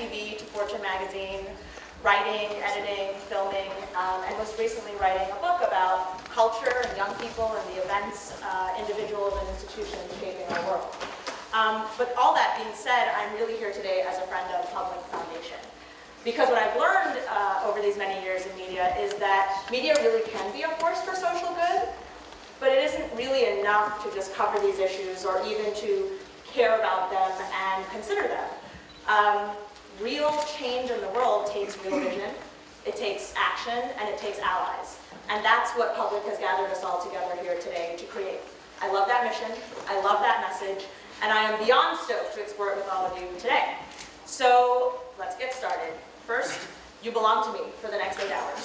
TV to Fortune magazine, writing, editing, filming, and most recently writing a book about culture and young people and the events, individuals, and institutions shaping our world. But all that being said, I'm really here today as a friend of Public Foundation. Because what I've learned over these many years in media is that media really can be a force for social good, but it isn't really enough to just cover these issues or even to care about them and consider them. Real change in the world takes real vision, it takes action, and it takes allies. And that's what Public has gathered us all together here today to create. I love that mission, I love that message, and I am beyond stoked to explore it with all of you today. So let's get started. First, you belong to me for the next 8 hours.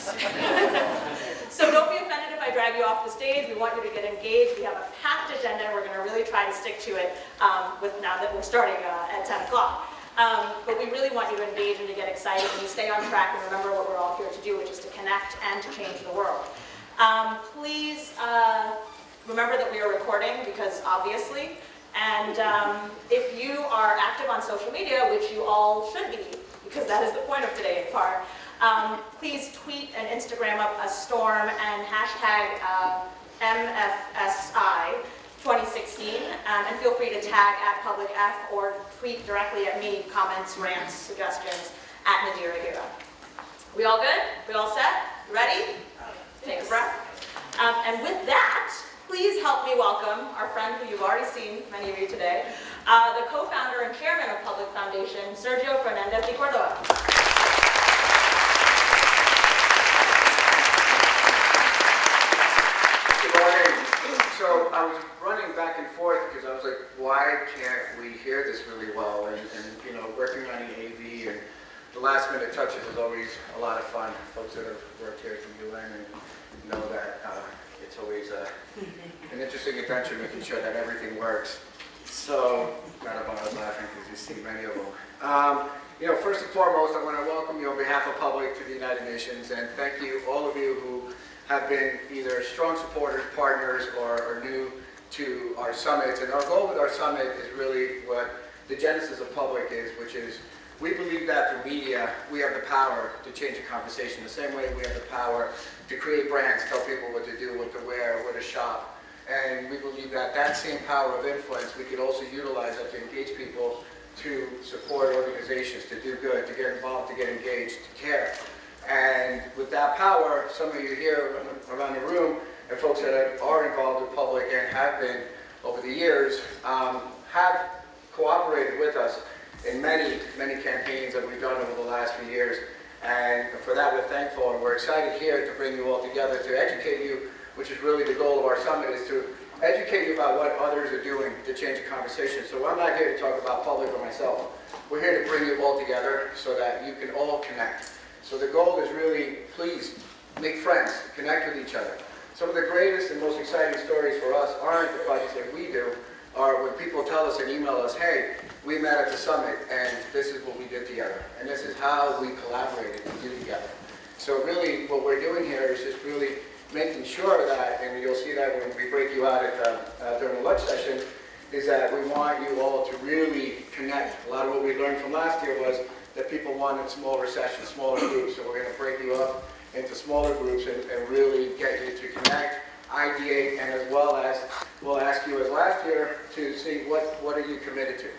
So don't be offended if I drag you off the stage. We want you to get engaged. We have a packed agenda, and we're going to really try to stick to it now that we're starting at 10 o'clock. But we really want you to engage and to get excited and to stay on track and remember what we're all here to do, which is to connect and to change the world. Please remember that we are recording, because obviously, and if you are active on social media, which you all should be, because that is the point of today in part, please tweet and Instagram up a storm and hashtag MFSI 2016, and feel free to tag @PublicF or tweet directly at me, comments, rants, suggestions, @Nadira Hira. We all good? We all set? Ready? Take a breath. And with that, please help me welcome our friend who you've already seen, many of you today, the co-founder and chairman of Public Foundation, Sergio Fernandez de Cordova. Good morning. So I was running back and forth because I was like, why can't we hear this really well? And you know, working on the AV and the last minute touches is always a lot of fun. Folks that have worked here at the UN and know that it's always an interesting adventure making sure that everything works. So, not about laughing because you see many of them. You know, first and foremost, I want to welcome you on behalf of Public to the United Nations, and thank you, all of you who have been either strong supporters, partners, or are new to our summits. And our goal with our summit is really what the genesis of Public is, which is we believe that through media, we have the power to change a conversation. The same way we have the power to create brands, tell people what to do, what to wear, where to shop. And we believe that that same power of influence we could also utilize that to engage people, to support organizations, to do good, to get involved, to get engaged, to care. And with that power, some of you here around the room and folks that are involved with Public and have been over the years have cooperated with us in many, many campaigns that we've done over the last few years. And for that, we're thankful, and we're excited here to bring you all together to educate you, which is really the goal of our summit, is to educate you about what others are doing to change the conversation. So I'm not here to talk about Public or myself. We're here to bring you all together so that you can all connect. So the goal is really, please, make friends, connect with each other. Some of the greatest and most exciting stories for us aren't the projects that we do, are when people tell us and email us, hey, we met at the summit and this is what we did together. And this is how we collaborated and did together. So really what we're doing here is just really making sure that, and you'll see that when we break you out at during the lunch session, is that we want you all to really connect. A lot of what we learned from last year was that people wanted smaller sessions, smaller groups. So we're going to break you up into smaller groups and really get you to connect, ideate, and as well as we'll ask you as last year to see what are you committed to.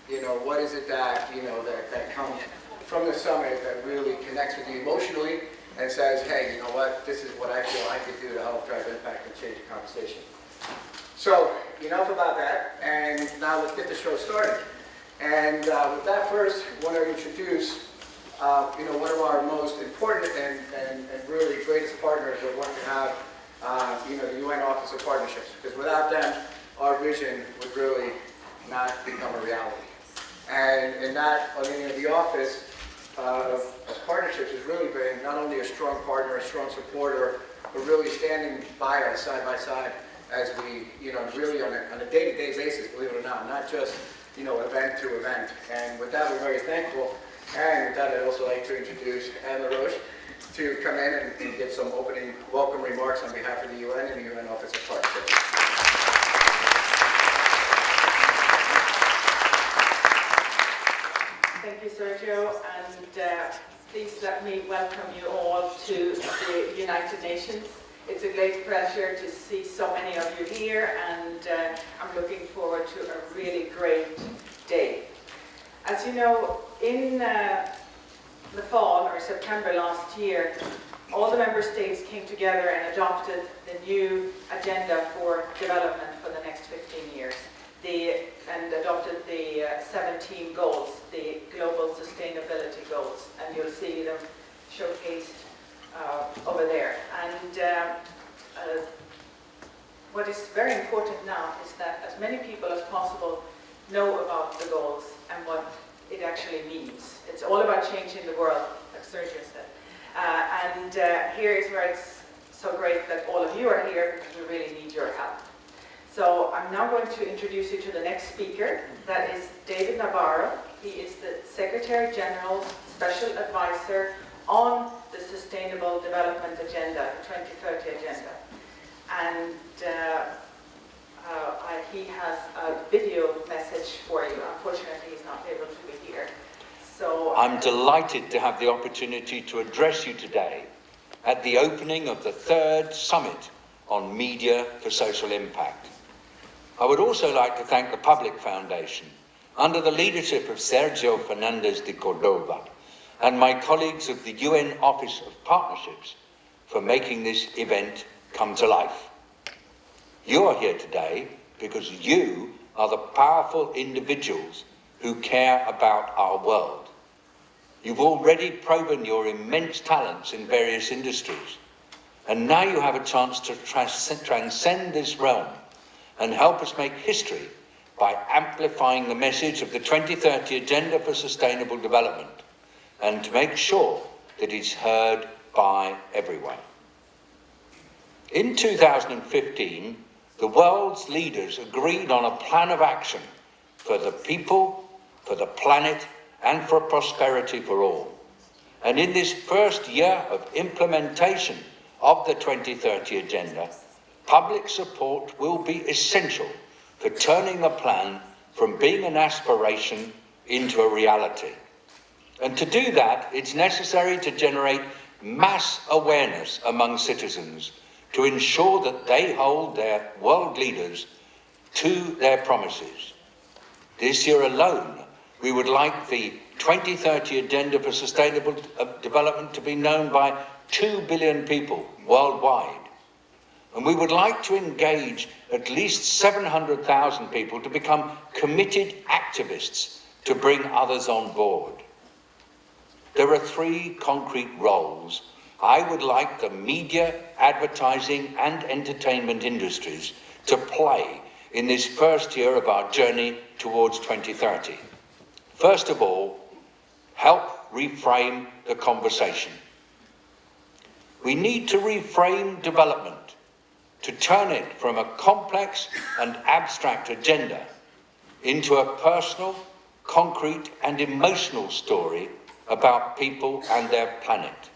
You know, what is it that, you know, that comes from the summit that really connects with you emotionally and says, hey, you know what, this is what I feel I could do to help drive impact and change the conversation. So, enough about that, and now let's get the show started. And with that first, I want to introduce, you know, one of our most important and really greatest partners that want to have, you know, the UN Office of Partnerships, because without them, our vision would really not become a reality. And in that, I mean, the Office of Partnerships has really been not only a strong partner, a strong supporter, but really standing by us side by side as we, you know, really on a day-to-day basis, believe it or not just, you know, event to event. And with that, we're very thankful. And with that, I'd also like to introduce Anne LaRoche to come in and give some opening welcome remarks on behalf of the UN and the UN Office of Partnerships. Thank you, Sergio, and please let me welcome you all to the United Nations. It's a great pleasure to see so many of you here, and I'm looking forward to a really great day. As you know, in the fall or September last year, all the member states came together and adopted the new agenda for development for the next 15 years. And adopted the 17 goals, the global sustainability goals, and you'll see them showcased over there. And what is very important now is that as many people as possible know about the goals and what it actually means. It's all about changing the world, like Sergio said. And here is where it's so great that all of you are here, because we really need your help. So I'm now going to introduce you to the next speaker. That is David Navarro. He is the Secretary General's Special Advisor on the Sustainable Development Agenda, the 2030 Agenda. And he has a video message for you. Unfortunately, he's not able to be here. So I'm delighted to have the opportunity to address you today at the opening of the 3rd Summit on Media for Social Impact. I would also like to thank the Public Foundation, under the leadership of Sergio Fernandez de Cordova, and my colleagues of the UN Office of Partnerships for making this event come to life. You are here today because you are the powerful individuals who care about our world. You've already proven your immense talents in various industries, and now you have a chance to transcend this realm and help us make history by amplifying the message of the 2030 Agenda for Sustainable Development, and to make sure that it's heard by everyone. In 2015, the world's leaders agreed on a plan of action for the people, for the planet, and for prosperity for all. And in this first year of implementation of the 2030 Agenda, public support will be essential for turning the plan from being an aspiration into a reality. And to do that, it's necessary to generate mass awareness among citizens to ensure that they hold their world leaders to their promises. This year alone, we would like the 2030 Agenda for Sustainable Development to be known by 2 billion people worldwide. And we would like to engage at least 700,000 people to become committed activists to bring others on board. There are 3 concrete roles I would like the media, advertising, and entertainment industries to play in this first year of our journey towards 2030. First of all, help reframe the conversation. We need to reframe development to turn it from a complex and abstract agenda into a personal, concrete, and emotional story about people and their planet.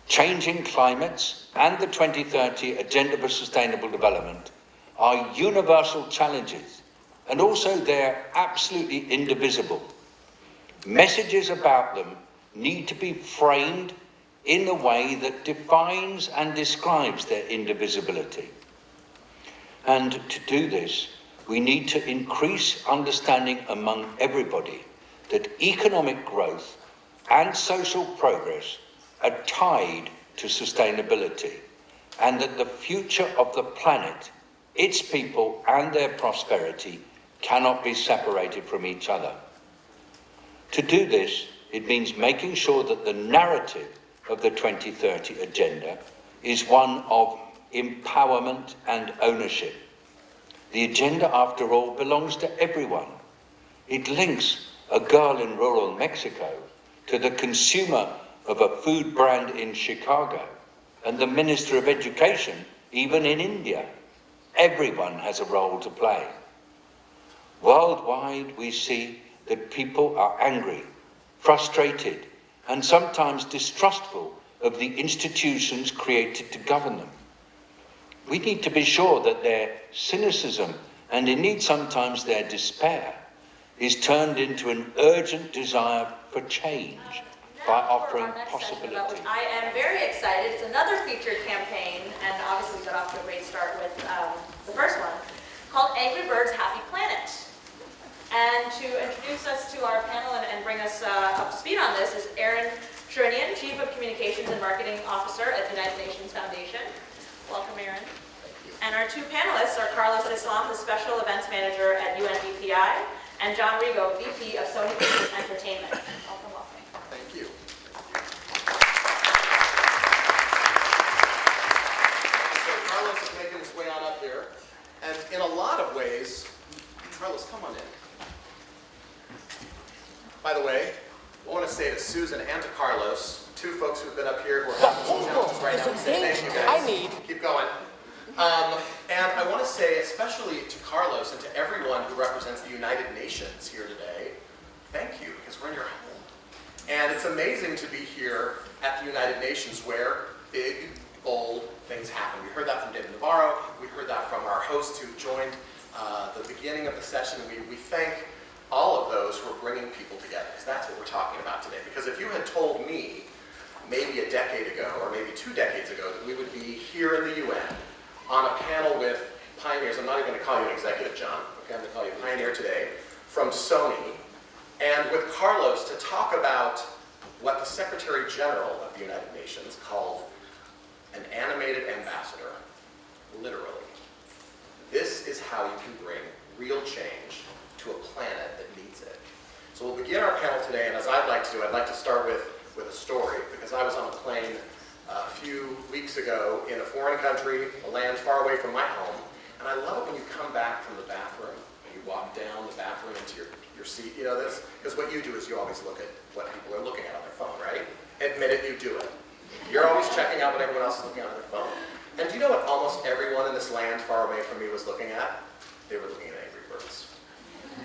Changing climates and the 2030 Agenda for Sustainable Development are universal challenges, and also they're absolutely indivisible. Messages about them need to be framed in a way that defines and describes their indivisibility. And to do this, we need to increase understanding among everybody that economic growth and social progress are tied to sustainability, and that the future of the planet, its people, and their prosperity cannot be separated from each other. To do this, it means making sure that the narrative of the 2030 Agenda is one of empowerment and ownership. The agenda, after all, belongs to everyone. It links a girl in rural Mexico to the consumer of a food brand in Chicago and the Minister of Education even in India. Everyone has a role to play. Worldwide, we see that people are angry, frustrated, and sometimes distrustful of the institutions created to govern them. We need to be sure that their cynicism, and indeed sometimes their despair, is turned into an urgent desire for change by Now for offering our next session, possibility. about which I am very excited. It's another featured campaign, and obviously got off to a great start with the first one, called Angry Birds Happy Planet. And to introduce us to our panel and bring us up to speed on this is Erin Sherinian, Chief of Communications and Marketing Officer at the United Nations Foundation. Welcome, Erin. And our two panelists are Carlos Islam, the Special Events Manager at UNDPI, and John Rigo, VP of Sony Pictures Entertainment. Welcome, welcome. Thank you. So Carlos is making his way on up here, and in a lot of ways, Carlos, come on in. By the way, I want to say to Susan and to Carlos, two folks who've been up here who are having some challenges right now, we say thank you guys. Keep going. And I want to say especially to Carlos and to everyone who represents the United Nations here today, thank you, because we're in your home. And it's amazing to be here at the United Nations where big, bold things happen. We heard that from David Navarro. We heard that from our hosts who joined the beginning of the session. We thank all of those who are bringing people together, because that's what we're talking about today. Because if you had told me maybe a decade ago, or maybe 2 decades ago, that we would be here in the UN on a panel with pioneers, I'm not even going to call you an executive, John, okay, I'm going to call you a pioneer today, from Sony, and with Carlos to talk about what the Secretary General of the United Nations called an animated ambassador, literally. This is how you can bring real change to a planet that needs it. So we'll begin our panel today, and as I'd like to do, I'd like to start with a story, because I was on a plane a few weeks ago in a foreign country, a land far away from my home, and I love it when you come back from the bathroom and you walk down the bathroom into your seat, you know this? Because what you do is you always look at what people are looking at on their phone, right? Admit it, you do it. You're always checking out what everyone else is looking at on their phone. And do you know what almost everyone in this land far away from me was looking at? They were looking at Angry Birds.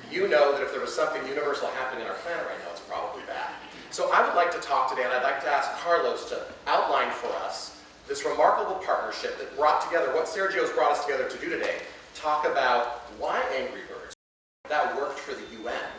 You know that if there was something universal happening on our planet right now, it's probably that. So I would like to talk today, and I'd like to ask Carlos to outline for us this remarkable partnership that brought together what Sergio's brought us together to do today. Talk about why Angry Birds, that worked for the UN,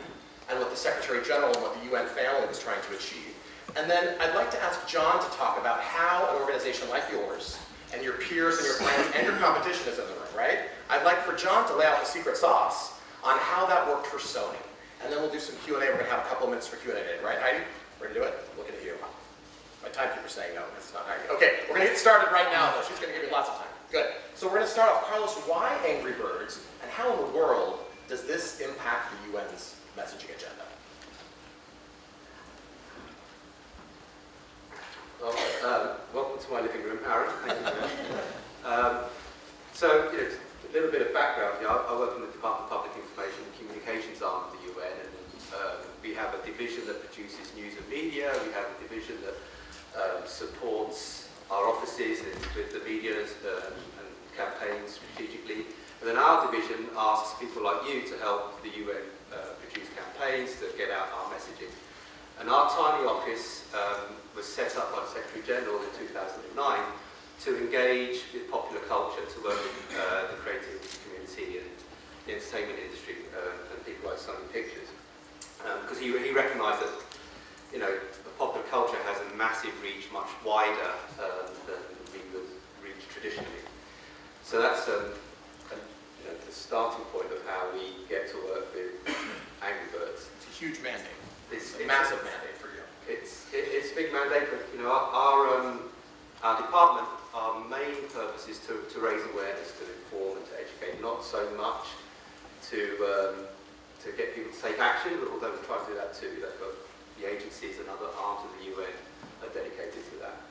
and what the Secretary General and what the UN family was trying to achieve. And then I'd like to ask John to talk about how an organization like yours, and your peers and your friends and your competition is in the room, right? I'd like for John to lay out the secret sauce on how that worked for Sony. And then we'll do some Q&A. We're going to have a couple of minutes for Q&A today, right, Heidi? Ready to do it? Looking at you. My timekeeper's saying no, it's not Heidi. Okay, we're going to get started right now, though. She's going to give you lots of time. Good. So we're going to start off. Carlos, why Angry Birds, and how in the world does this impact the UN's messaging agenda? Well, welcome to my living room, Aaron. Thank you very much. So, you know, a little bit of background. You know, I work in the Department of Public Information and Communications arm of the UN, and we have a division that produces news and media. We have a division that supports our offices with the media and campaigns strategically. And then our division asks people like you to help the UN produce campaigns to get out our messaging. And our tiny office was set up by the Secretary General in 2009 to engage with popular culture, to work with the creative community and the entertainment industry and people like Sony Pictures. Because he recognised that, you know, popular culture has a massive reach, much wider than we would reach traditionally. So that's you know, the starting point of how we get to work with Angry Birds. It's a huge mandate. It's a massive mandate for you. It's a big mandate, but you know, our department, our main purpose is to raise awareness, to inform and to educate, not so much to get people to take action, but although we try to do that too, that's what the agencies and other arms of the UN are dedicated to that.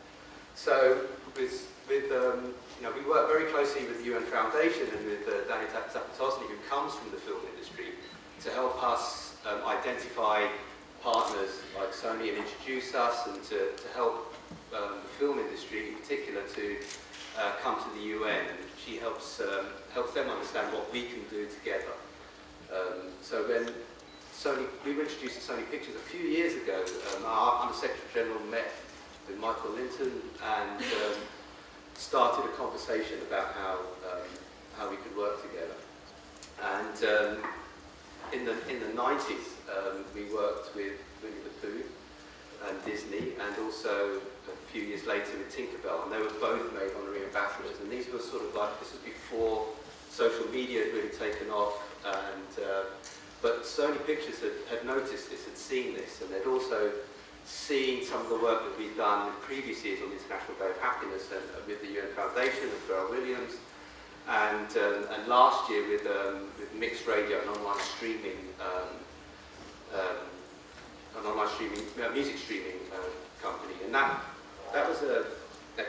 So with you know, we work very closely with the UN Foundation and with Danny Zapatosny, who comes from the film industry, to help us identify partners like Sony and introduce us, and to help the film industry in particular to come to the UN. And she helps them understand what we can do together. So when we were introduced to Sony Pictures a few years ago, our Undersecretary General met with Michael Linton and started a conversation about how we could work together. And in the 90s, we worked with Winnie the Pooh and Disney, and also a few years later with Tinkerbell, and they were both made honorary ambassadors. And these were sort of like, this was before social media had really taken off, and but Sony Pictures had noticed this, had seen this, and they'd also seen some of the work that we'd done in previous years on the International Day of Happiness and with the UN Foundation and Pharrell Williams, and last year with Mixed Radio, an online streaming, music streaming company, and that was a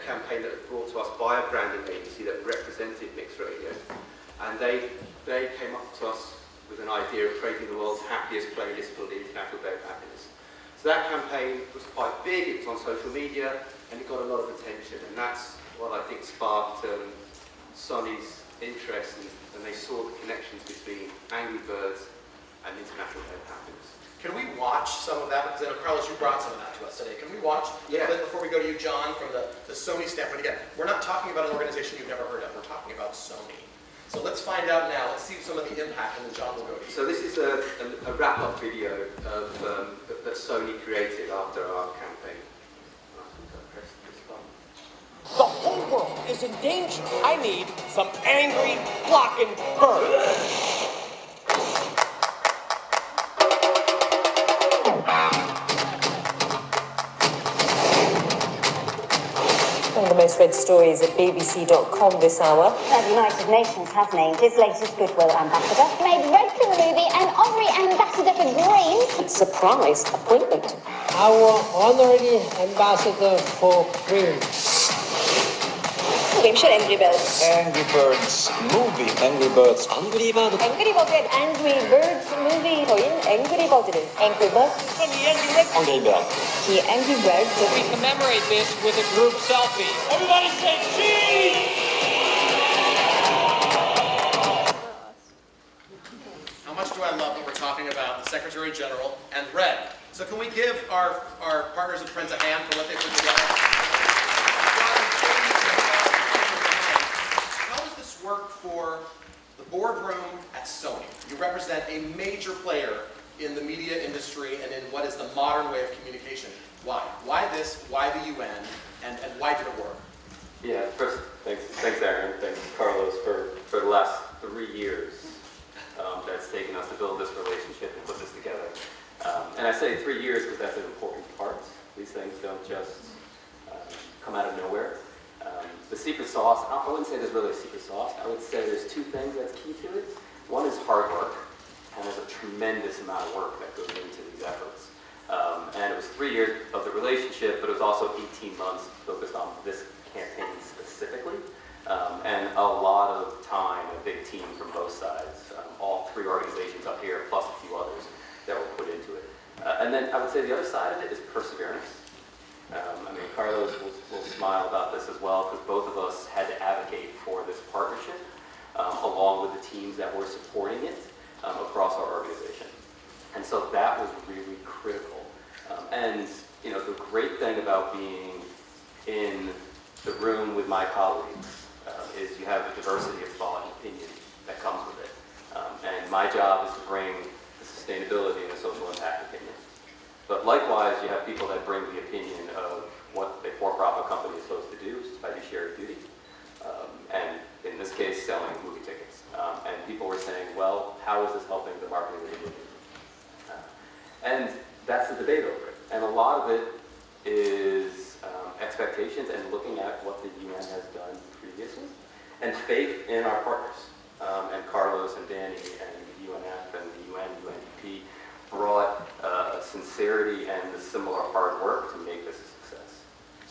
campaign that was brought to us by a branding agency that represented Mixed Radio, and they came up to us with an idea of creating the world's happiest playlist for the International Day of Happiness. So that campaign was quite big, it was on social media, and it got a lot of attention, and that's what I think sparked Sony's interest, and they saw the connections between Angry Birds and International Day of Happiness. Can we watch some of that? Because I know, Carlos, you brought some of that to us today. Can we watch a little bit before we go to you, John, from the Sony standpoint? Again, we're not talking about an organization you've never heard of. We're talking about Sony. So let's find out now. Let's see some of the impact, and then John will go to you. So this is a wrap-up video of that Sony created after our campaign. The whole world is in danger. I need some angry, flocking birds. One of the most read stories at BBC.com this hour. The United Nations has named its latest Goodwill ambassador, made red for the movie and honorary ambassador for Green. Surprise appointment. Our honorary ambassador for Green. Angry Birds. Angry Birds movie. Angry Birds. Angry Bird. Angry Birds. Angry Birds movie. Angry Birds. Angry Birds. Angry Birds. The Angry Birds. We commemorate this with a group selfie. Everybody say cheese! How much do I love that we're talking about the Secretary General and Red? So can we give our partners and friends a hand for what they put together? How does this work for the boardroom at Sony? You represent a major player in the media industry and in what is the modern way of communication. Why? Why this? Why the UN? And why did it work? Yeah, first, thanks Aaron, thanks Carlos for the last 3 years that's taken us to build this relationship and put this together. And I say 3 years because that's an important part. These things don't just come out of nowhere. The secret sauce, I wouldn't say there's really a secret sauce. I would say there's 2 things that's key to it. One is hard work, and there's a tremendous amount of work that goes into these efforts. And it was 3 years of the relationship, but it was also 18 months focused on this campaign specifically. And a lot of time, a big team from both sides, all 3 organizations up here, plus a few others that were put into it. And then I would say the other side of it is perseverance. I mean, Carlos will smile about this as well, because both of us had to advocate for this partnership, along with the teams that were supporting it across our organization. And so that was really critical. And you know, the great thing about being in the room with my colleagues is you have a diversity of thought and opinion that comes with it. And my job is to bring the sustainability and the social impact opinion. But likewise, you have people that bring the opinion of what a for-profit company is supposed to do, which is fiduciary duty. And in this case, selling movie tickets. And people were saying, well, how is this helping the marketing of the movie? And that's the debate over it. And a lot of it is expectations and looking at what the UN has done previously, and faith in our partners. And Carlos and Danny and the UNF and the UN, UNDP brought sincerity and the similar hard work to make this a success.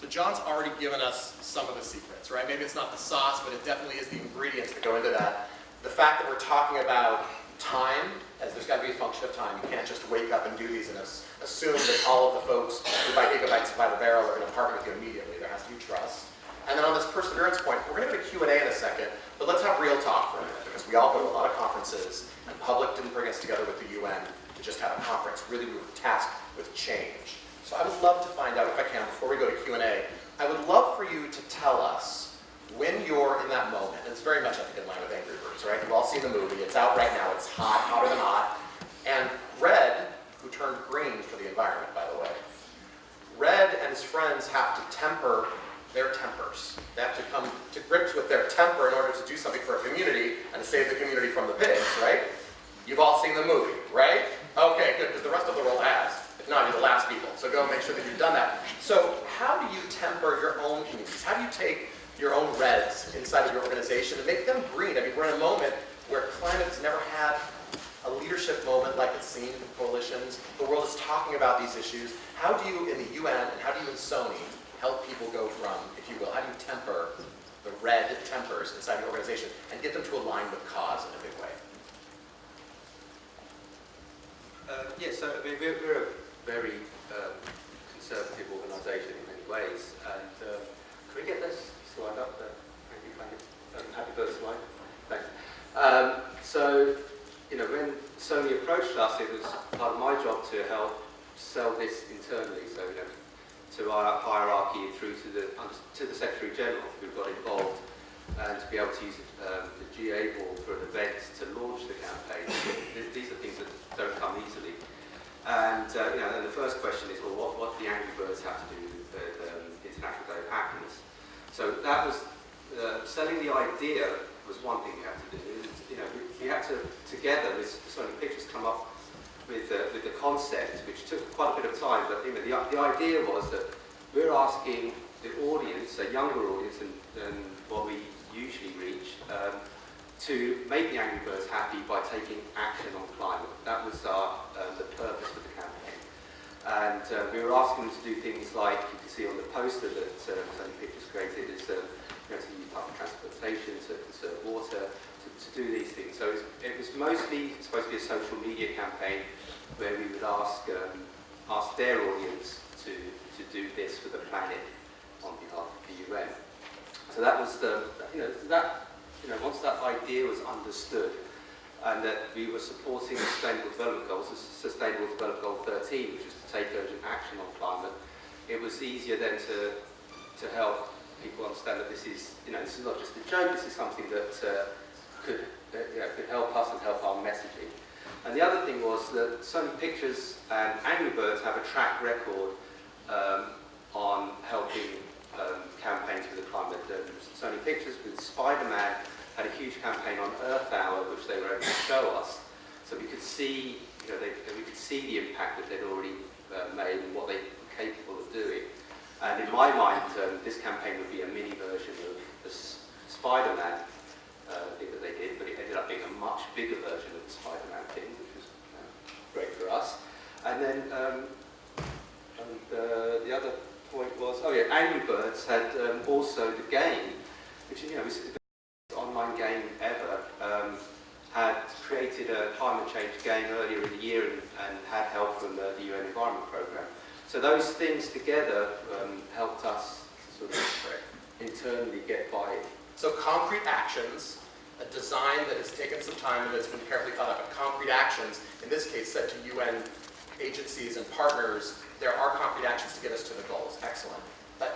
So John's already given us some of the secrets, right? Maybe it's not the sauce, but it definitely is the ingredients that go into that. The fact that we're talking about time, as there's got to be a function of time. You can't just wake up and do these and assume that all of the folks who buy gigabytes by the barrel are going to partner with you immediately. There has to be trust. And then on this perseverance point, we're going to go to Q&A in a second, but let's have real talk for a minute, because we all go to a lot of conferences, and public didn't bring us together with the UN to just have a conference. Really, we were tasked with change. So I would love to find out, if I can, before we go to Q&A, I would love for you to tell us when you're in that moment, and it's very much, I think, in line with Angry Birds, right? You've all seen the movie. It's out right now. It's hot, hotter than hot. And Red, who turned green for the environment, by the way, Red and his friends have to temper their tempers. They have to come to grips with their temper in order to do something for a community and to save the community from the pigs, right? You've all seen the movie, right? Okay, good, because the rest of the world has. If not, you're the last people. So go make sure that you've done that. So how do you temper your own communities? How do you take your own reds inside of your organization and make them green? I mean, we're in a moment where climate's never had a leadership moment like it's seen with coalitions. The world is talking about these issues. How do you in the UN and how do you in Sony help people go from, if you will, how do you temper the red tempers inside your organization and get them to align with cause in a big way? Yes, so I mean, we're a very conservative organisation in many ways, and can we get this slide up there? Thank you. Happy birthday slide. Thanks. So, you know, when Sony approached us, it was part of my job to help sell this internally. So, you know, to our hierarchy through to the Secretary General, who got involved, and to be able to use the GA board for an event to launch the campaign. These are things that don't come easily. And you know, and the first question is, well, what do the Angry Birds have to do with International Day of Happiness? So that was selling the idea was one thing you had to do. You know, we had to together with Sony Pictures come up with the concept, which took quite a bit of time. But you know, the idea was that we're asking the audience, a younger audience than what we usually reach, to make the Angry Birds happy by taking action on climate. That was the purpose of the campaign. And we were asking them to do things like, you can see on the poster that Sony Pictures created, is you know, to use public transportation, to conserve water, to do these things. So it was mostly supposed to be a social media campaign where we would ask their audience to do this for the planet on behalf of the UN. So that was once that idea was understood, and that we were supporting Sustainable Development Goals, Sustainable Development Goal 13, which is to take urgent action on climate, it was easier then to help people understand that this is not just a joke, this is something that could help us and help our messaging. And the other thing was that Sony Pictures and Angry Birds have a track record on helping campaigns with the climate. Sony Pictures with Spider-Man had a huge campaign on Earth Hour, which they were able to show us, so we could see, we could see the impact that they'd already made and what they were capable of doing. And in my mind, this campaign would be a mini version of the Spider-Man thing that they did, but it ended up being a much bigger version of the Spider-Man thing, which was great for us. And then the other point was, Angry Birds had also the game, which was the best online game ever, had created a climate change game earlier in the year and had help from the UN Environment Programme. So those things together helped us sort of internally get by. So concrete actions, a design that has taken some time and has been carefully thought out, but concrete actions, in this case said to UN agencies and partners, there are concrete actions to get us to the goals. Excellent.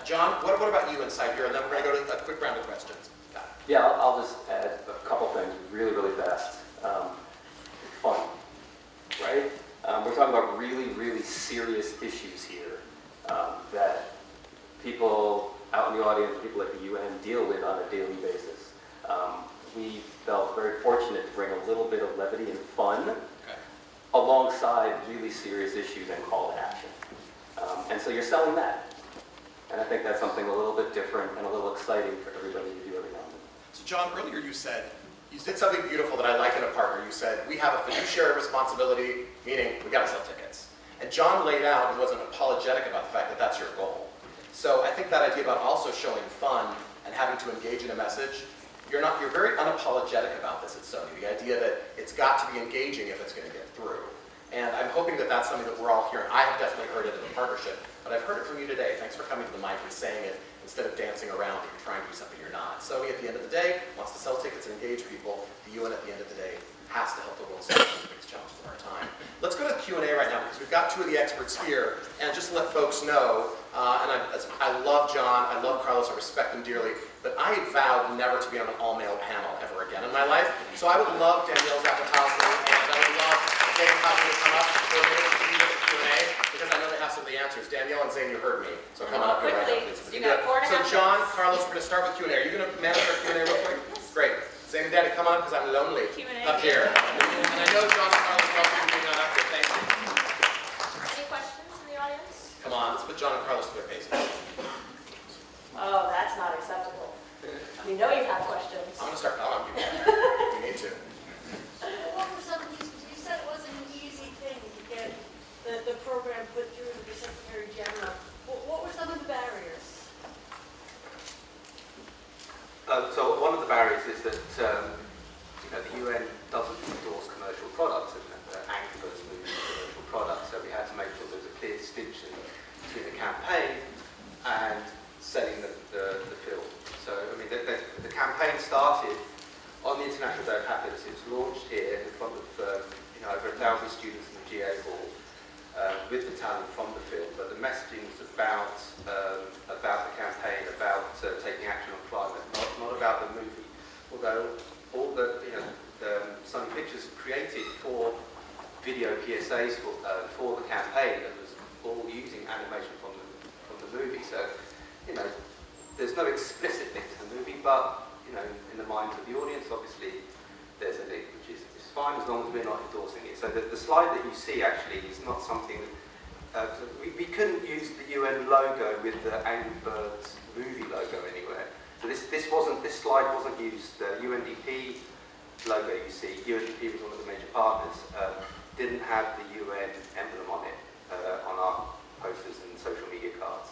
John, what about you inside here? And then we're going to go to a quick round of questions. Yeah, I'll just add a couple things really, really fast. Fun, right? We're talking about really, really serious issues here that people out in the audience, people at the UN deal with on a daily basis. We felt very fortunate to bring a little bit of levity and fun alongside really serious issues and call to action. And so you're selling that. And I think that's something a little bit different and a little exciting for everybody to do every now and then. So John, earlier you did something beautiful that I like in a partner. You said, we have a fiduciary responsibility, meaning we got to sell tickets. And John laid out and wasn't apologetic about the fact that that's your goal. So I think that idea about also showing fun and having to engage in a message, you're very unapologetic about this at Sony. The idea that it's got to be engaging if it's going to get through. And I'm hoping that that's something that we're all hearing. I have definitely heard it in the partnership, but I've heard it from you today. Thanks for coming to the mic and saying it instead of dancing around that you're trying to do something you're not. Sony, at the end of the day, wants to sell tickets and engage people. The UN, at the end of the day, has to help the world solve the biggest challenges of our time. Let's go to the Q&A right now, because we've got two of the experts here. And just to let folks know, I love John, I love Carlos, I respect them dearly, but I vowed never to be on an all-male panel ever again in my life. So I would love Danielle Zapatowski, and I would love David Hopkins So John, Carlos, we're going to start with Q&A. Are you going to manage our Q&A real quick? Great. Zane and Danny, come on, because I'm lonely up here. And I know John and Carlos are welcome to being on up here. Thank you. Any questions in the audience? Come on, let's put John and Carlos to their paces. Oh, that's not acceptable. We know you have questions. I'm going to start calling people if we need to. What were some of these, you said it wasn't an easy thing to get the program put through the Secretary General. What were some of the barriers? So one of the barriers is that the UN doesn't endorse commercial products, and Angry Birds movie is a commercial product. So we had to make sure there was a clear distinction between the campaign and selling the film. So I mean, the campaign started on the International Day of Happiness. It was launched here in front of over 1,000 students in the GA Hall with the talent from the film. But the messaging was about the campaign, about taking action on climate, not about the movie. Although all the Sony Pictures created for video PSAs for the campaign that was all using animation from the movie. So there's no explicit link to the movie, but in the minds of the audience, obviously there's a link, which is fine as long as we're not endorsing it. So the slide that you see actually is not something. We couldn't use the UN logo with the Angry Birds movie logo anywhere. So this slide wasn't used. The UNDP logo you see, UNDP was one of the major partners, didn't have the UN emblem on it on our posters and social media cards.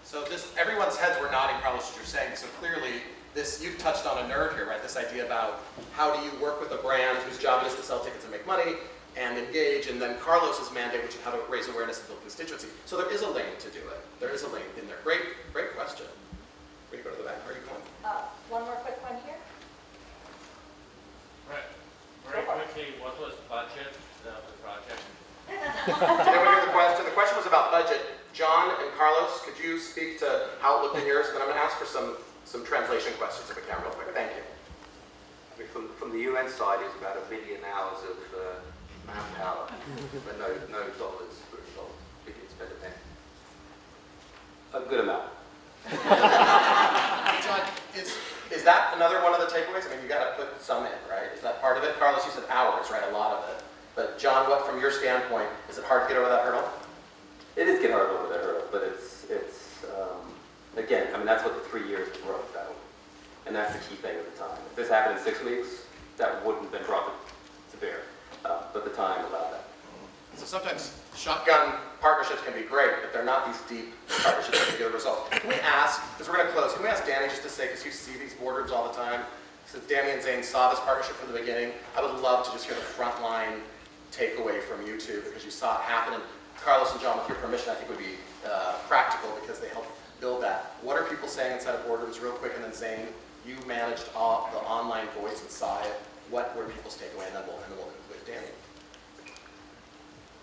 So everyone's heads were nodding, Carlos, as you're saying. So clearly, you've touched on a nerve here, right? This idea about how do you work with a brand whose job it is to sell tickets and make money and engage, and then Carlos's mandate, which is how to raise awareness and build constituency. So there is a lane to do it. There is a lane in there. Great question. We're going to go to the back. Where are you going? One more quick one here. Right. Very quickly, what was the budget of the project? Did anyone hear the question? The question was about budget. John and Carlos, could you speak to how it looked in yours? Then I'm going to ask for some translation questions if we can real quick. Thank you. I mean, from the UN side, it's about 1 million hours of manpower, but no dollars for involved. We can spend it there. A good amount. John, is that another one of the takeaways? I mean, you got to put some in, right? Is that part of it? Carlos, you said hours, right? A lot of it. But John, what from your standpoint, is it hard to get over that hurdle? It is getting hard over that hurdle, but it's again, I mean, that's what the 3 years brought about. And that's the key thing at the time. If this happened in 6 weeks, that wouldn't have been brought to bear. But the time allowed that. So sometimes shotgun partnerships can be great, but they're not these deep partnerships that get a result. Can we ask, because we're going to close, can we ask Danny just to say, because you see these boardrooms all the time, since Danny and Zane saw this partnership from the beginning, I would love to just hear the frontline takeaway from you two, because you saw it happen. And Carlos and John, with your permission, I think would be practical because they helped build that. What are people saying inside of boardrooms real quick? And then Zane, you managed all the online voice and saw it. What were people's takeaway? And then we'll conclude. Danny.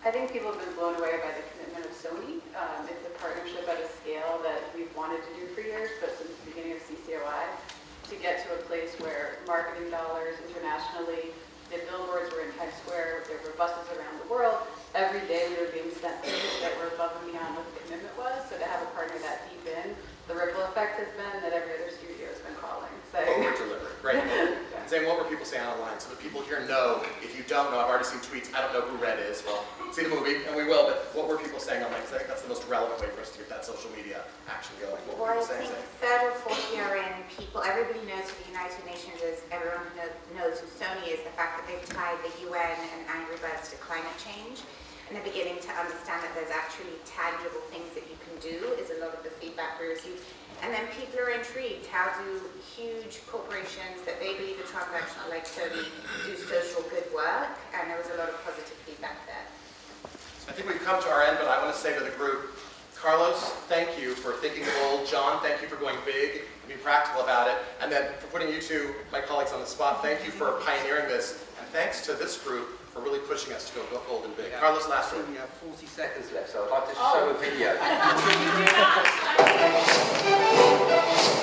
I think people have been blown away by the commitment of Sony. It's a partnership at a scale that we've wanted to do for years, but since the beginning of CCOI, to get to a place where marketing dollars internationally, the billboards were in Times Square, there were buses around the world. Every day we were being sent things that were above and beyond what the commitment was. So to have a partner that deep in, the ripple effect has been that every other studio has been calling. Over-delivered. Great. Zane, what were people saying online? So the people here know, if you don't know, I've already seen tweets, I don't know who Red is. Well, see the movie, and we will, but what were people saying online? Because I think that's the most relevant way for us to get that social media action going. What were Well, I people saying? think third or fourth year in, everybody knows who the United Nations is, everyone knows who Sony is, the fact that they've tied the UN and Angry Birds to climate change, and they're beginning to understand that there's actually tangible things that you can do is a lot of the feedback we receive. And then people are intrigued, how do huge corporations that they believe are transactional like Sony do social good work? And there was a lot of positive feedback there. So I think we've come to our end, but I want to say to the group, Carlos, thank you for thinking bold. John, thank you for going big and being practical about it. And then for putting you two, my colleagues, on the spot, thank you for pioneering this. And thanks to this group for really pushing us to go bold and big. Yeah. Carlos, last word. We have 40 seconds left, so I'd like to show a video.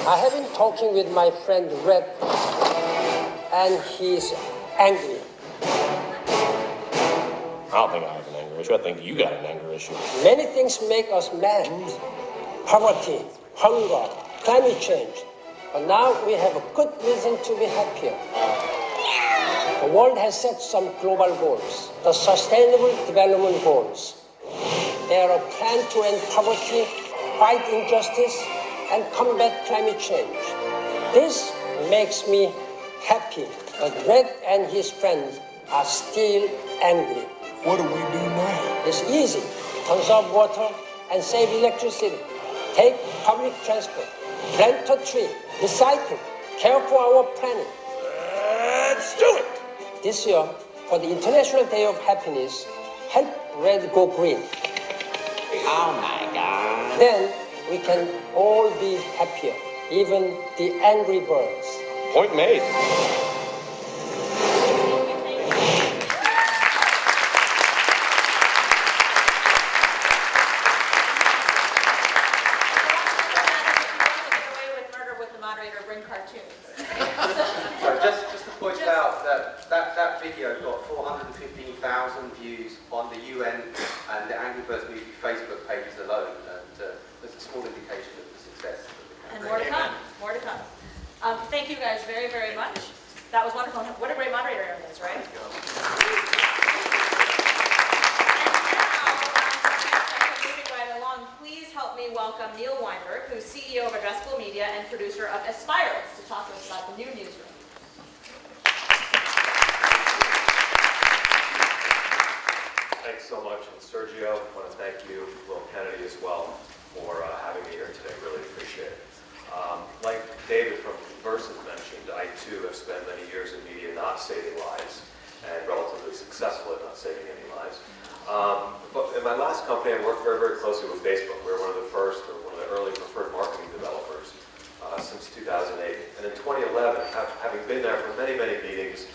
I have been talking with my friend Red, and he's angry. I don't think I have an anger issue. I think you got an anger issue. Many things make us mad. Poverty, hunger, climate change. But now we have a good reason to be happier. The world has set some global goals, the Sustainable Development Goals. They are a plan to end poverty, fight injustice, and combat climate change. This makes me happy, but Red and his friends are still angry. What do we do now? It's easy. Conserve water and save electricity. Take public transport. Plant a tree. Recycle. Care for our planet. Let's do it! This year, for the International Day of Happiness, help Red go green. Oh my God. Then we can all be happier, even the angry birds. Point made. So just to point out that video got 415,000 views on the UN and the Angry Birds Movie Facebook pages alone, and there's a small indication of the success of the campaign. And more to come, more to come. Thank you guys very, very much. That was wonderful. What a great moderator Aaron is, right? Moving right along, please help me welcome Neil Weinberg, who's CEO of Addressable Media and producer of Aspirals, to talk to us about the new newsroom. Thanks so much, and Sergio, I want to thank you, Will Kennedy as well, for having me here today. Really appreciate it. Like David from Conversant mentioned, I too have spent many years in media not saving lives, and relatively successful at not saving any lives. But in my last company, I worked very, very closely with Facebook. We were one of the first, or one of the early preferred marketing developers since 2008. And in 2011, having been there for many, many meetings,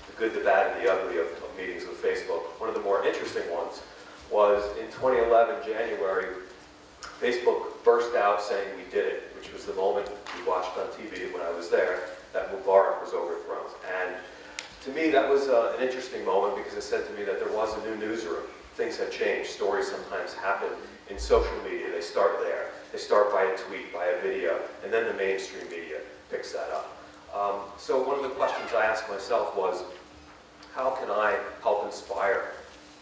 the good, the bad, and the ugly of meetings with Facebook, one of the more interesting ones was in 2011, January, Facebook burst out saying we did it, which was the moment we watched on TV when I was there, that Mubarak was overthrown. And to me, that was an interesting moment because it said to me that there was a new newsroom. Things had changed. Stories sometimes happen in social media. They start there. They start by a tweet, by a video, and then the mainstream media picks that up. So one of the questions I asked myself was, how can I help inspire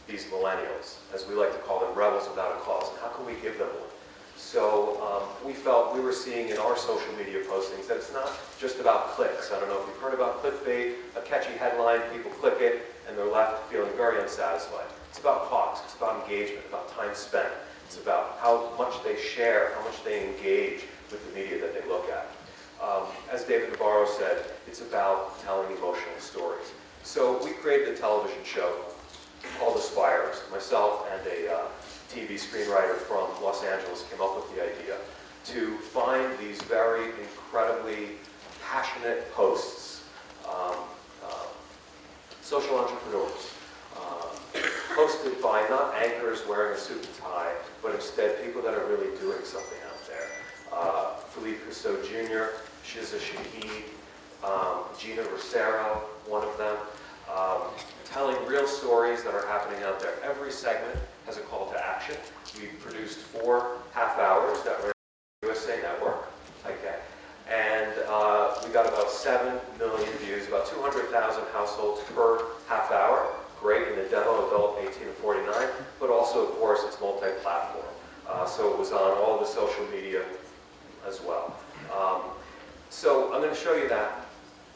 these millennials, as we like to call them, rebels without a cause, and how can we give them one? So we felt we were seeing in our social media postings that it's not just about clicks. I don't know if you've heard about clickbait, a catchy headline, people click it, and they're left feeling very unsatisfied. It's about cause, it's about engagement, about time spent. It's about how much they share, how much they engage with the media that they look at. As David Navarro said, it's about telling emotional stories. So we created a television show called Aspirals. Myself and a TV screenwriter from Los Angeles came up with the idea to find these very incredibly passionate hosts, social entrepreneurs, hosted by not anchors wearing a suit and tie, but instead people that are really doing something out there. Philippe Cousteau Jr., Shiza Shahid, Gina Rosero, one of them, telling real stories that are happening out there. Every segment has a call to action. We produced 4 half-hours that were on the USA Network. Okay. And we got about 7 million views, about 200,000 households per half hour. Great in the demo, adult 18 to 49, but also, of course, it's multi-platform. So it was on all the social media as well. So I'm going to show you that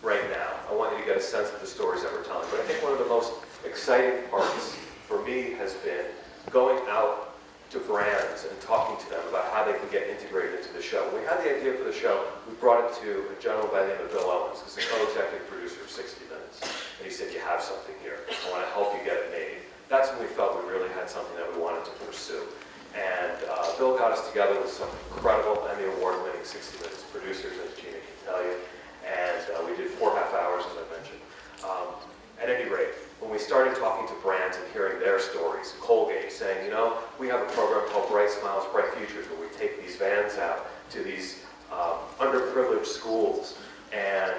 right now. I want you to get a sense of the stories that we're telling. But I think one of the most exciting parts for me has been going out to brands and talking to them about how they can get integrated into the show. When we had the idea for the show, we brought it to a gentleman by the name of Bill Owens, who's the co-executive producer of 60 Minutes. And he said, you have something here. I want to help you get it made. That's when we felt we really had something that we wanted to pursue. And Bill got us together with some incredible Emmy Award-winning 60 Minutes producers, as Gina can tell you. And we did 4 half hours, as I mentioned. At any rate, when we started talking to brands and hearing their stories, Colgate saying, you know, we have a program called Bright Smiles, Bright Futures, where we take these vans out to these underprivileged schools and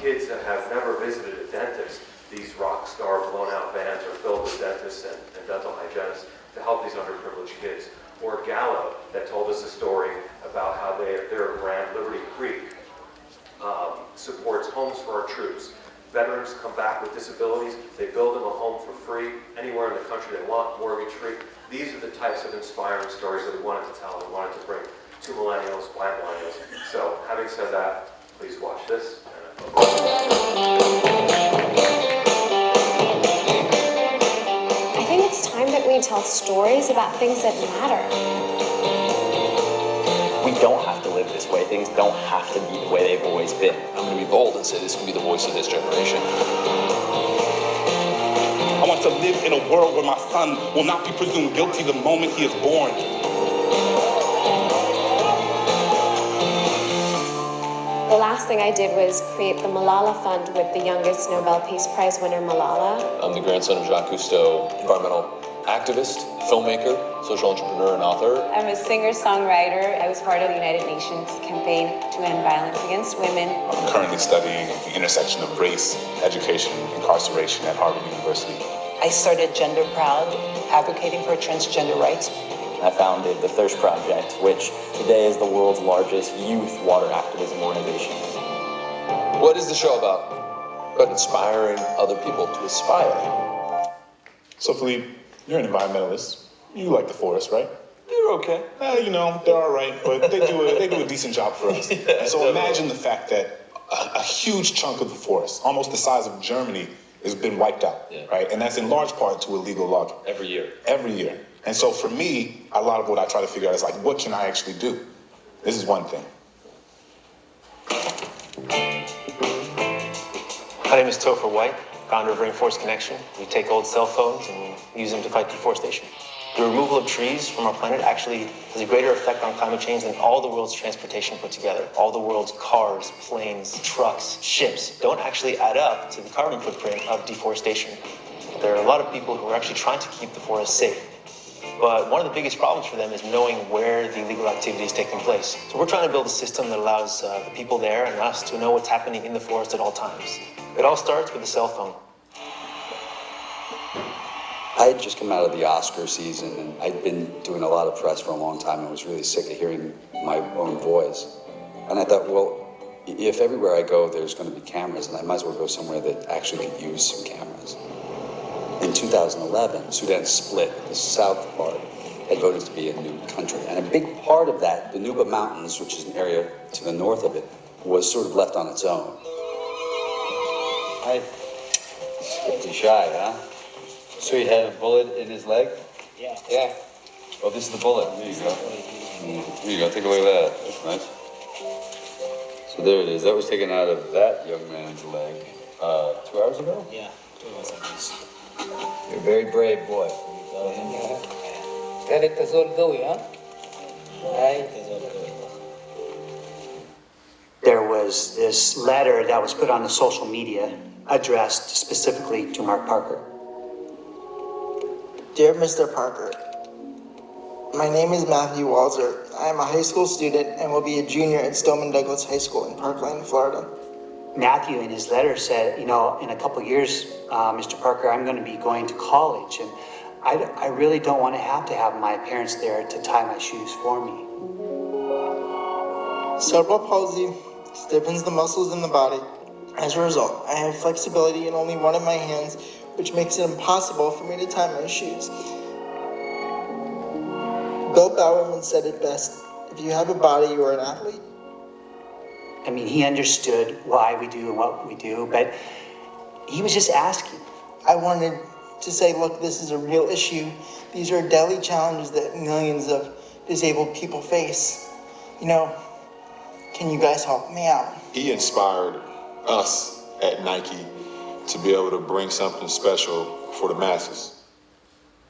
kids that have never visited a dentist. these rock star blown out vans are filled with dentists and dental hygienists to help these underprivileged kids. Or Gallo, that told us a story about how their brand, Liberty Creek, supports homes for our troops. Veterans come back with disabilities, they build them a home for free, anywhere in the country they want, mortgage-free. These are the types of inspiring stories that we wanted to tell, we wanted to bring to millennials, by millennials. So, having said that, please watch this. I think it's time that we tell stories about things that matter. We don't have to live this way. Things don't have to be the way they've always been. I'm going to be bold and say this can be the voice of this generation. I want to live in a world where my son will not be presumed guilty the moment he is born. The last thing I did was create the Malala Fund with the youngest Nobel Peace Prize winner, Malala. I'm the grandson of Jacques Cousteau, environmental activist, filmmaker, social entrepreneur, and author. I'm a singer-songwriter. I was part of the United Nations campaign to end violence against women. I'm currently studying the intersection of race, education, and incarceration at Harvard University. I started Gender Proud, advocating for transgender rights. I founded the Thirst Project, which today is the world's largest youth water activism organization. What is the show about? About inspiring other people to aspire. So, Philippe, you're an environmentalist. You like the forest, right? They're okay. You know, they're all right, but they do a decent job for us. And so imagine the fact that a huge chunk of the forest, almost the size of Germany, has been wiped out, right? And that's in large part to illegal logging. Every year. Every year. And so for me, a lot of what I try to figure out is like, what can I actually do? This is one thing. My name is Topher White, founder of Rainforest Connection. We take old cell phones and use them to fight deforestation. The removal of trees from our planet actually has a greater effect on climate change than all the world's transportation put together. All the world's cars, planes, trucks, ships don't actually add up to the carbon footprint of deforestation. There are a lot of people who are actually trying to keep the forest safe. But one of the biggest problems for them is knowing where the illegal activity is taking place. So we're trying to build a system that allows the people there and us to know what's happening in the forest at all times. It all starts with a cell phone. I had just come out of the Oscar season, and I'd been doing a lot of press for a long time, and I was really sick of hearing my own voice. And I thought, well, if everywhere I go there's going to be cameras, then I might as well go somewhere that actually could use some cameras. In 2011, Sudan split. The south part had voted to be a new country. And a big part of that, the Nuba Mountains, which is an area to the north of it, was sort of left on its own. Hi. Pretty shy, huh? So he had a bullet in his leg? Yeah. Yeah. Oh, this is the bullet. There you go. Here you go. Take a look at that. That's nice. So there it is. That was taken out of that young man's leg 2 hours ago? Yeah, 2 hours ago. You're a very brave boy. There was this letter that was put on the social media addressed specifically to Mark Parker. Dear Mr. Parker, my name is Matthew Walzer. I am a high school student and will be a junior at Stoneman Douglas High School in Parkland, Florida. Matthew in his letter said, you know, in a couple years, Mr. Parker, I'm going to be going to college, and I really don't want to have my parents there to tie my shoes for me. Cerebral palsy stiffens the muscles in the body. As a result, I have flexibility in only one of my hands, which makes it impossible for me to tie my shoes. Bill Bowerman said it best, if you have a body, you are an athlete. I mean, he understood why we do what we do, but he was just asking. I wanted to say, look, this is a real issue. These are daily challenges that millions of disabled people face. You know, can you guys help me out? He inspired us at Nike to be able to bring something special for the masses.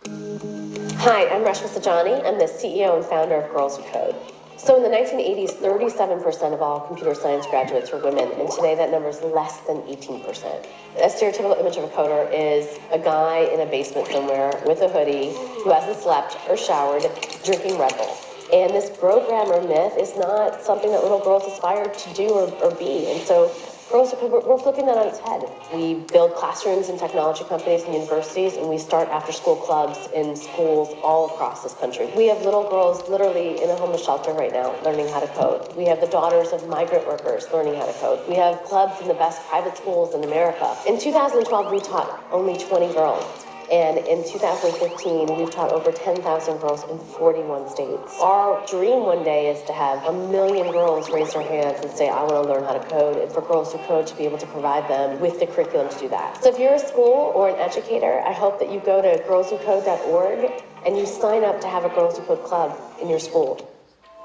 Hi, I'm Reshma Sajani. I'm the CEO and founder of Girls Who Code. So in the 1980s, 37% of all computer science graduates were women, and today that number is less than 18%. A stereotypical image of a coder is a guy in a basement somewhere with a hoodie who hasn't slept or showered, drinking Red Bull. And this programmer myth is not something that little girls aspire to do or be. And so Girls Who Code, we're flipping that on its head. We build classrooms in technology companies and universities, and we start after-school clubs in schools all across this country. We have little girls literally in a homeless shelter right now learning how to code. We have the daughters of migrant workers learning how to code. We have clubs in the best private schools in America. In 2012, we taught only 20 girls. And in 2015, we've taught over 10,000 girls in 41 states. Our dream one day is to have 1 million girls raise their hands and say, I want to learn how to code, and for Girls Who Code to be able to provide them with the curriculum to do that. So if you're a school or an educator, I hope that you go to girlswhocode.org and you sign up to have a Girls Who Code club in your school.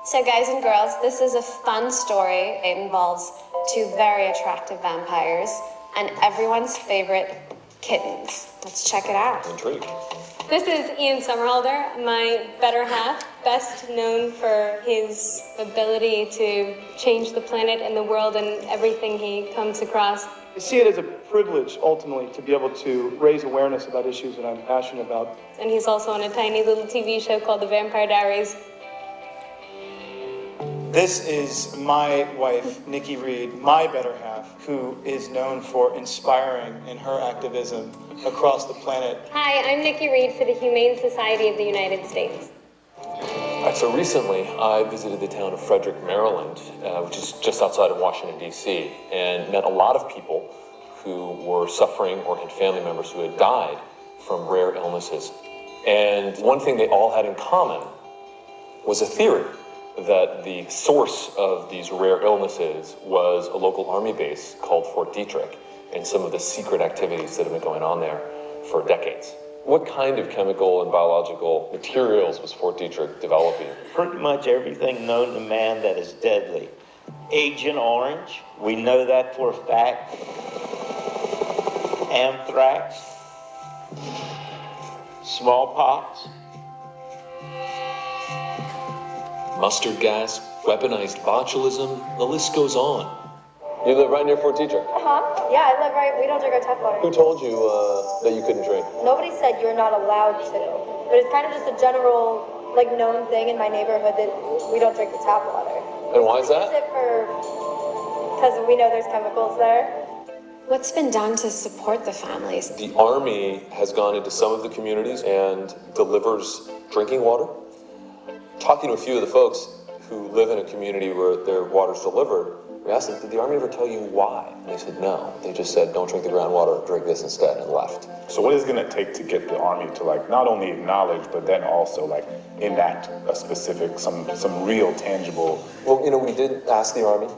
So guys and girls, this is a fun story. It involves 2 very attractive vampires and everyone's favorite kittens. Let's check it out. Intrigued. This is Ian Somerhalder, my better half, best known for his ability to change the planet and the world and everything he comes across. I see it as a privilege, ultimately, to be able to raise awareness about issues that I'm passionate about. And he's also on a tiny little TV show called The Vampire Diaries. This is my wife, Nikki Reed, my better half, who is known for inspiring in her activism across the planet. Hi, I'm Nikki Reed for the Humane Society of the United States. So recently, I visited the town of Frederick, Maryland, which is just outside of Washington, D.C., and met a lot of people who were suffering or had family members who had died from rare illnesses. And one thing they all had in common was a theory that the source of these rare illnesses was a local army base called Fort Detrick and some of the secret activities that have been going on there for decades. What kind of chemical and biological materials was Fort Detrick developing? Pretty much everything known to man that is deadly. Agent Orange, we know that for a fact. Anthrax, smallpox, mustard gas, weaponized botulism, the list goes on. You live right near Fort Detrick? Yeah, I live right, we don't drink our tap water. Who told you that you couldn't drink? Nobody said you're not allowed to, but it's kind of just a general, like, known thing in my neighborhood that we don't drink the tap water. And why is that? Because we know there's chemicals there. What's been done to support the families? The Army has gone into some of the communities and delivers drinking water. Talking to a few of the folks who live in a community where their water's delivered, we asked them, did the Army ever tell you why? And they said no. They just said, don't drink the groundwater, drink this instead, and left. So what is it going to take to get the Army to, like, not only acknowledge, but then also, like, enact a specific, some real tangible... Well, you know, we did ask the Army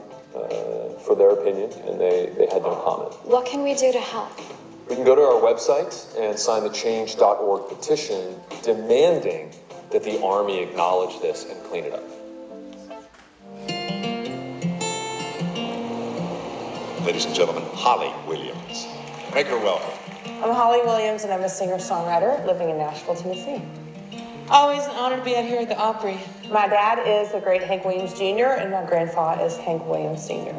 for their opinion, and they had no comment. What can we do to help? We can go to our website and sign the change.org petition demanding that the Army acknowledge this and clean it up. Ladies and gentlemen, Holly Williams. Make her welcome. I'm Holly Williams, and I'm a singer-songwriter living in Nashville, Tennessee. Always an honor to be out here at the Opry. My dad is the great Hank Williams Jr., and my grandfather is Hank Williams Sr.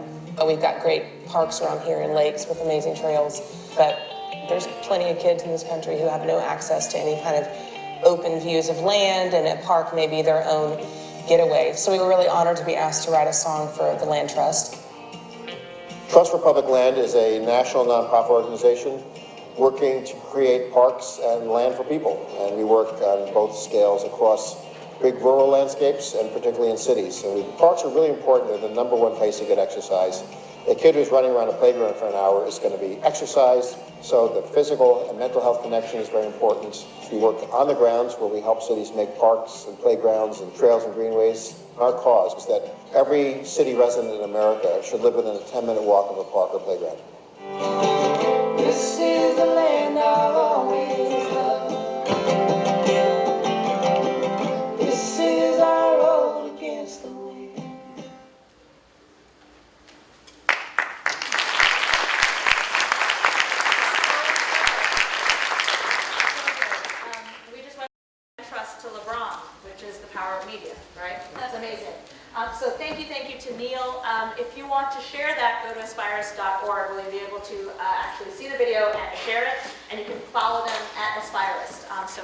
We've got great parks around here and lakes with amazing trails, but there's plenty of kids in this country who have no access to any kind of open views of land, and a park may be their own getaway. So we were really honored to be asked to write a song for the Land Trust. Trust for Public Land is a national nonprofit organization working to create parks and land for people. And we work on both scales across big rural landscapes and particularly in cities. And parks are really important. They're the #1 place to get exercise. A kid who's running around a playground for an hour is going to be exercised. So the physical and mental health connection is very important. We work on the grounds where we help cities make parks and playgrounds and trails and greenways. Our cause is that every city resident in America should live within a 10-minute walk of a park or playground. This is the land I've always loved. This is our road against the wind. We just went trust to LeBron, which is the power of media, right? That's amazing. So thank you to Neil. If you want to share that, go to aspirist.org where you'll be able to actually see the video and share it, and you can follow them at Aspirist. So